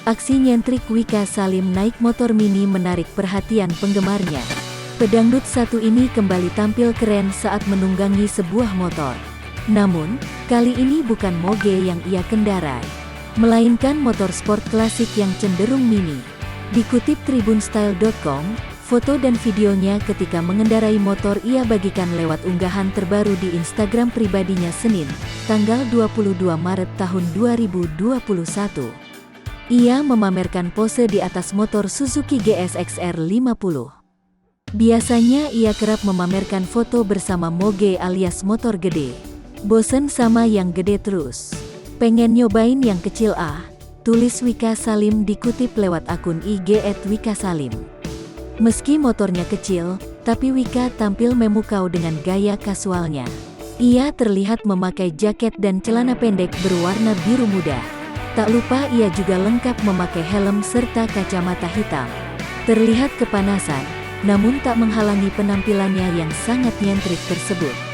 Aksi nyentrik Wika Salim naik motor mini menarik perhatian penggemarnya. Pedangdut satu ini kembali tampil keren saat menunggangi sebuah motor. Namun, kali ini bukan moge yang ia kendarai, melainkan motor sport klasik yang cenderung mini. Dikutip tribunstyle.com, foto dan videonya ketika mengendarai motor ia bagikan lewat unggahan terbaru di Instagram pribadinya Senin, tanggal 22 Maret tahun 2021. Ia memamerkan pose di atas motor Suzuki GSX-R 50. Biasanya ia kerap memamerkan foto bersama moge alias motor gede. Bosen sama yang gede terus. Pengen nyobain yang kecil ah, tulis Wika Salim dikutip lewat akun IG @wikasalim. Meski motornya kecil, tapi Wika tampil memukau dengan gaya kasualnya. Ia terlihat memakai jaket dan celana pendek berwarna biru muda. Tak lupa ia juga lengkap memakai helm serta kacamata hitam. Terlihat kepanasan, namun tak menghalangi penampilannya yang sangat nyentrik tersebut.